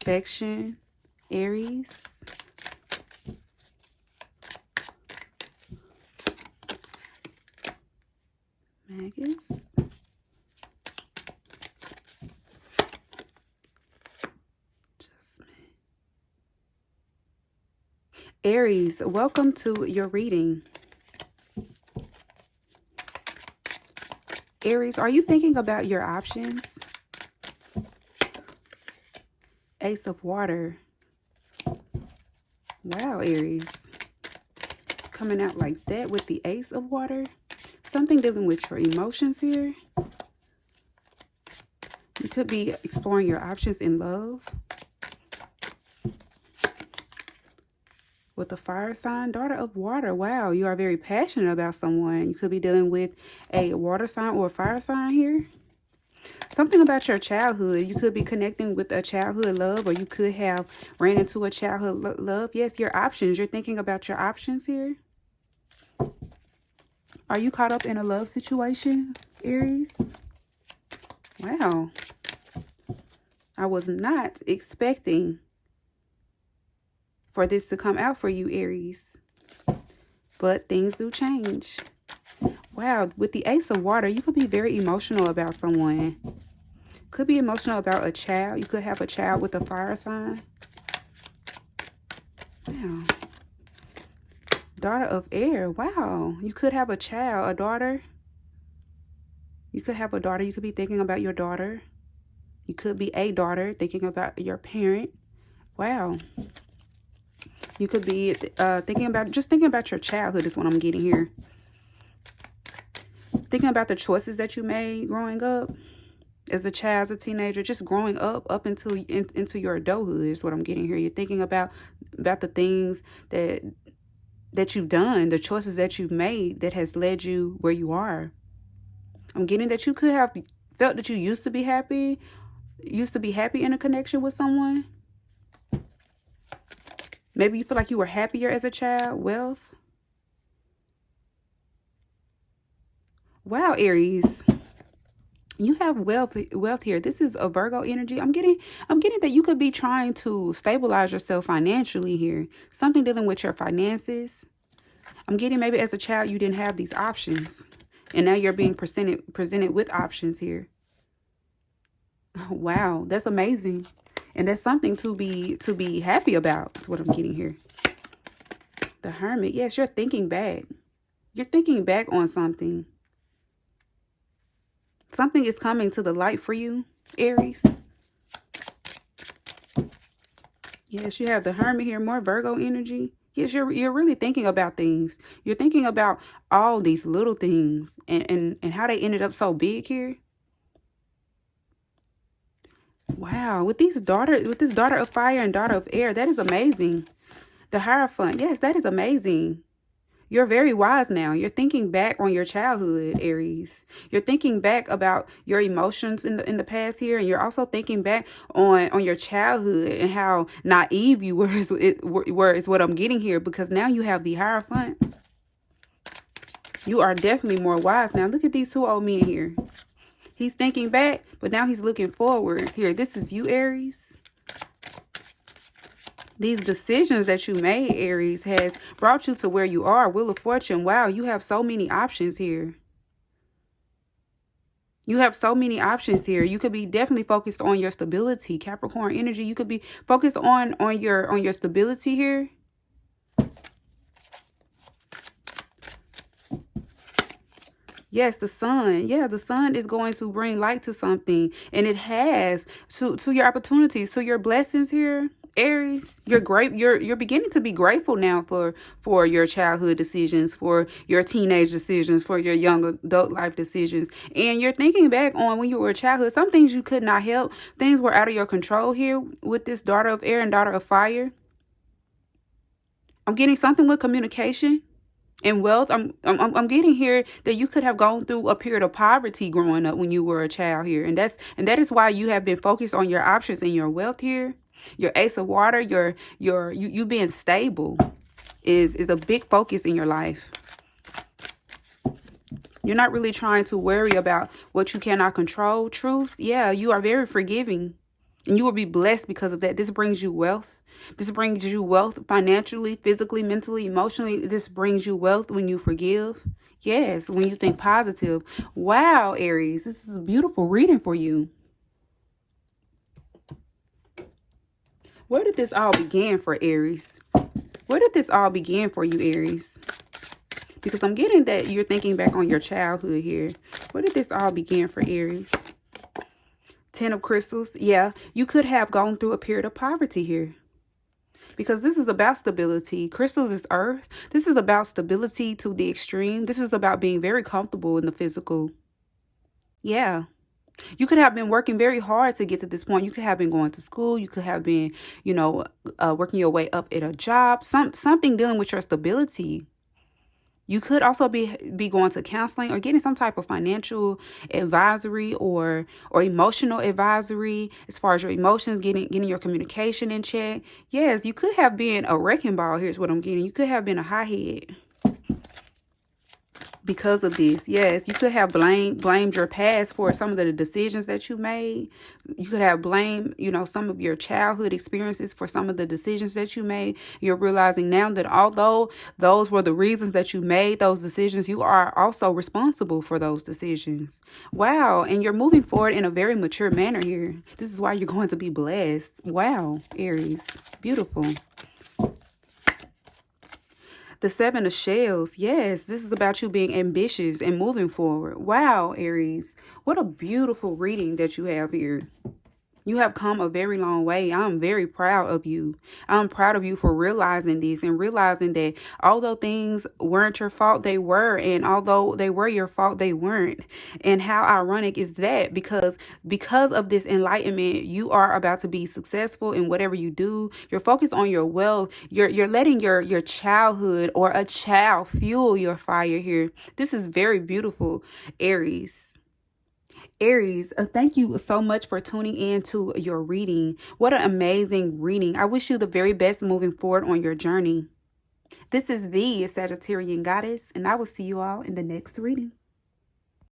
introspection, Aries. Magus. Aries, welcome to your reading. Aries, are you thinking about your options? Ace of Water. Wow, Aries. Coming out like that with the Ace of Water. Something dealing with your emotions here. You could be exploring your options in love. With the fire sign, daughter of water. Wow, you are very passionate about someone. You could be dealing with a water sign or a fire sign here. Something about your childhood. You could be connecting with a childhood love, or you could have ran into a childhood love. Yes, your options. You're thinking about your options here. Are you caught up in a love situation, Aries? Wow. I was not expecting for this to come out for you, Aries. But things do change. Wow, with the Ace of Water, you could be very emotional about someone. Could be emotional about a child. You could have a child with a fire sign. Wow. Daughter of air. Wow. You could have a child, a daughter. You could have a daughter. You could be thinking about your daughter. You could be a daughter thinking about your parent. Wow. You could be thinking about your childhood is what I'm getting here. Thinking about the choices that you made growing up as a child, as a teenager, just growing up into your adulthood is what I'm getting here. You're thinking about the things that you've done, the choices that you've made that has led you where you are. I'm getting that you could have felt that you used to be happy in a connection with someone. Maybe you feel like you were happier as a child. Wealth. Wow, Aries. You have wealth here. This is a Virgo energy. I'm getting that you could be trying to stabilize yourself financially here. Something dealing with your finances. I'm getting maybe as a child you didn't have these options, and now you're being presented with options here. Wow, that's amazing. And that's something to be happy about. That's what I'm getting here. The Hermit. Yes, you're thinking back. You're thinking back on something. Something is coming to the light for you, Aries. Yes, you have the Hermit here, more Virgo energy. Yes, you're really thinking about things. You're thinking about all these little things and how they ended up so big here. Wow, with this daughter of fire and daughter of air, that is amazing. The Hierophant, yes, that is amazing. You're very wise now. You're thinking back on your childhood, Aries. You're thinking back about your emotions in the past here, and you're also thinking back on your childhood and how naive you were is what I'm getting here, because now you have the Hierophant. You are definitely more wise now. Look at these two old men here. He's thinking back, but now he's looking forward. Here, this is you, Aries. These decisions that you made, Aries, has brought you to where you are. Wheel of Fortune. Wow, you have so many options here. You have so many options here. You could be definitely focused on your stability. Capricorn energy. You could be focused on your stability here. Yes, the sun. Yeah, the sun is going to bring light to something, and it has to your opportunities, to your blessings here. Aries, you're beginning to be grateful now for your childhood decisions, for your teenage decisions, for your young adult life decisions. And you're thinking back on when you were a childhood, some things you could not help. Things were out of your control here with this daughter of air and daughter of fire. I'm getting something with communication and wealth. I'm getting here that you could have gone through a period of poverty growing up when you were a child here. And that is why you have been focused on your options and your wealth here. Your Ace of Water, you being stable is a big focus in your life. You're not really trying to worry about what you cannot control. Truth, yeah, you are very forgiving. And you will be blessed because of that. This brings you wealth. This brings you wealth financially, physically, mentally, emotionally. This brings you wealth when you forgive. Yes, when you think positive. Wow, Aries, this is a beautiful reading for you. Where did this all begin for Aries? Where did this all begin for you, Aries? Because I'm getting that you're thinking back on your childhood here. Where did this all begin for Aries? 10 of crystals. Yeah, you could have gone through a period of poverty here. Because this is about stability. Crystals is earth. This is about stability to the extreme. This is about being very comfortable in the physical. Yeah. You could have been working very hard to get to this point. You could have been going to school. You could have been, working your way up at a job. Something dealing with your stability. You could also be going to counseling or getting some type of financial advisory or emotional advisory as far as your emotions, getting your communication in check. Yes, you could have been a wrecking ball. Here's what I'm getting. You could have been a hothead because of this. Yes, you could have blamed your past for some of the decisions that you made. You could have blamed, some of your childhood experiences for some of the decisions that you made. You're realizing now that although those were the reasons that you made those decisions, you are also responsible for those decisions. Wow, and you're moving forward in a very mature manner here. This is why you're going to be blessed. Wow, Aries, beautiful. The 7 of shells. Yes, this is about you being ambitious and moving forward. Wow, Aries. What a beautiful reading that you have here. You have come a very long way. I'm very proud of you. I'm proud of you for realizing this and realizing that although things weren't your fault, they were. And although they were your fault, they weren't. And how ironic is that? Because of this enlightenment, you are about to be successful in whatever you do. You're focused on your wealth. You're letting your childhood or a child fuel your fire here. This is very beautiful, Aries. Aries, thank you so much for tuning in to your reading. What an amazing reading. I wish you the very best moving forward on your journey. This is the Sagittarian Goddess, and I will see you all in the next reading.